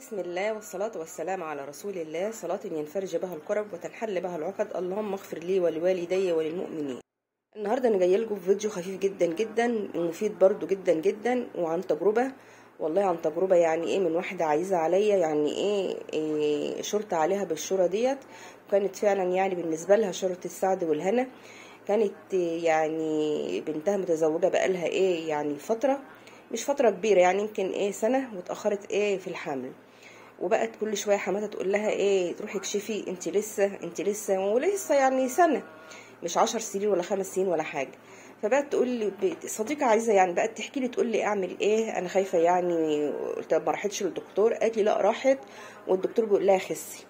بسم الله والصلاة والسلام على رسول الله، صلاة ينفرج بها الكرب وتنحل بها العقد. اللهم اغفر لي ولوالدي وللمؤمنين. النهارده انا جايه لكم في فيديو خفيف جدا جدا ومفيد برضو جدا جدا، وعن تجربه. والله عن تجربه يعني ايه، من واحده عزيزه عليا، يعني إيه شرط عليها بالشورى ديت، وكانت فعلا يعني بالنسبه لها شورة السعد والهنا. كانت يعني بنتها متزوجه بقالها ايه يعني فتره، مش فتره كبيره، يعني يمكن ايه سنه، واتاخرت ايه في الحمل. وبقت كل شويه حماتها تقول لها ايه، تروحي اكشفي، انت لسه ولسه يعني سنه، مش 10 سنين ولا 5 سنين ولا حاجه. فبقت تقول لي صديقه عايزه، يعني بقت تحكي لي تقول لي اعمل ايه، انا خايفه يعني. قلت ما راحتش للدكتور؟ قالت لي لا راحت، والدكتور بيقول لها خسي.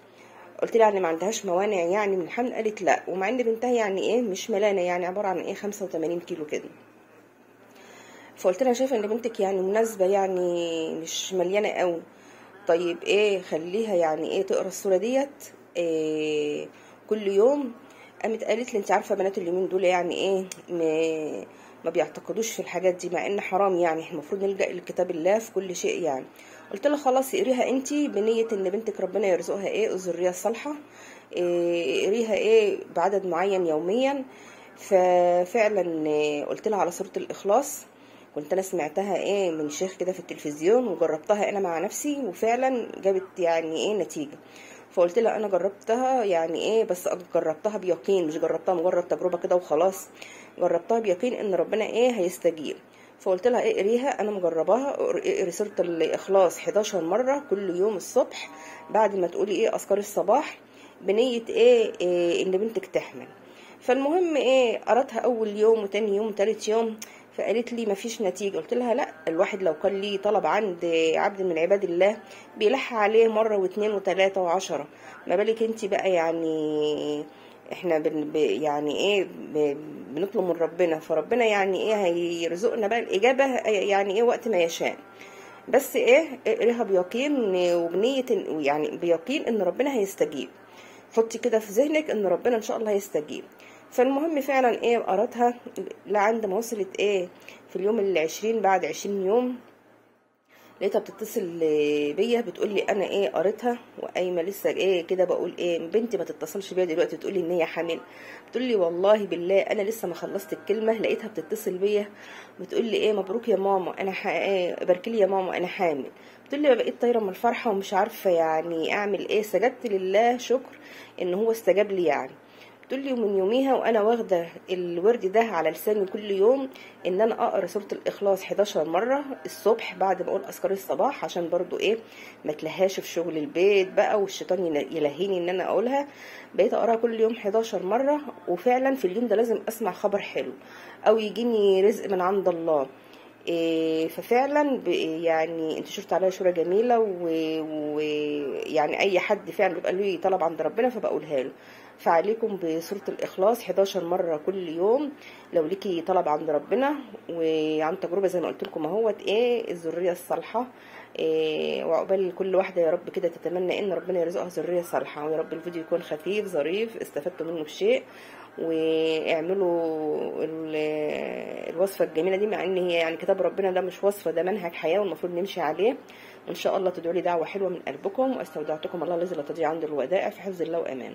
قلت لها يعني ما عندهاش موانع يعني من الحمل؟ قالت لا، ومع ان بنتها يعني ايه مش ملانه، يعني عباره عن ايه 85 كيلو كده. فقلت لها شايفه ان بنتك يعني مناسبه، يعني مش مليانه قوي. طيب ايه، خليها يعني ايه تقرا السوره ديت إيه كل يوم. قامت قالت لي انت عارفه بنات اليومين دول يعني ايه ما بيعتقدوش في الحاجات دي، مع ان حرام، يعني المفروض نلجأ لكتاب الله في كل شيء يعني. قلت لها خلاص اقريها انت بنيه ان بنتك ربنا يرزقها ايه الذريه الصالحه. إيه اقريها ايه بعدد معين يوميا. ففعلا قلت لها على سوره الاخلاص. كنت انا سمعتها ايه من شيخ كده في التلفزيون، وجربتها انا مع نفسي، وفعلا جابت يعني ايه نتيجه. فقلت لها انا جربتها يعني ايه، بس جربتها بيقين، مش جربتها مجرد تجربه كده وخلاص، جربتها بيقين ان ربنا ايه هيستجيب. فقلت لها اقريها، انا مجرباها، اقري سوره الاخلاص 11 مره كل يوم الصبح بعد ما تقولي ايه اذكار الصباح، بنيه إيه ان بنتك تحمل. فالمهم ايه، قراتها اول يوم وتاني يوم وتالت يوم، فقالت لي مفيش نتيجه. قلت لها لا، الواحد لو كان ليه طلب عند عبد من عباد الله بيلح عليه مره واثنين وثلاثه وعشرة، ما بالك انت بقى يعني. احنا يعني ايه بنطلب من ربنا، فربنا يعني ايه هيرزقنا بقى الاجابه يعني ايه وقت ما يشاء. بس ايه اقريها بيقين وبنيه، يعني بيقين ان ربنا هيستجيب. حطي كده في ذهنك ان ربنا ان شاء الله هيستجيب. فالمهم فعلا ايه قراتها لعند ما وصلت ايه في اليوم ال20 بعد 20 يوم، لقيتها بتتصل بيا بتقول لي انا ايه قريتها وقايمه لسه ايه كده. بقول ايه بنتي ما تتصلش بيا دلوقتي تقول لي ان هي حامل؟ بتقول لي والله بالله انا لسه ما خلصت الكلمه لقيتها بتتصل بيا بتقول لي ايه مبروك يا ماما، انا ايه باركي لي يا ماما انا حامل. بتقول لي بقيت طايره من الفرحه ومش عارفه يعني اعمل ايه، سجدت لله شكر ان هو استجاب لي يعني. بتقول لي ومن يوميها وانا واخده الورد ده على لساني كل يوم، ان انا اقرا سوره الاخلاص 11 مره الصبح بعد ما اقول اذكار الصباح، عشان برضو ايه ما تلهاش في شغل البيت بقى والشيطان يلهيني ان انا اقولها. بقيت اقراها كل يوم 11 مره، وفعلا في اليوم ده لازم اسمع خبر حلو او يجيني رزق من عند الله. إيه ففعلا يعني انت شفت عليا شورى جميله، ويعني اي حد فعلا بيبقى له طلب عند ربنا فبقولها له. فعليكم بسوره الاخلاص 11 مره كل يوم لو ليكي طلب عند ربنا. وعن تجربه زي ما قلت لكم اهوت ايه الذريه الصالحه. إيه وعقبال كل واحده يا رب كده تتمنى ان ربنا يرزقها ذريه صالحه. ويا رب الفيديو يكون خفيف ظريف استفدتوا منه بشيء، واعملوا الوصفة الجميلة دي، مع ان هي يعني كتاب ربنا ده مش وصفة، ده منهج حياة والمفروض نمشي عليه. وان شاء الله تدعوا لي دعوة حلوة من قلبكم، واستودعتكم الله الذي لا تضيع عنده الودائع، في حفظ الله وامان.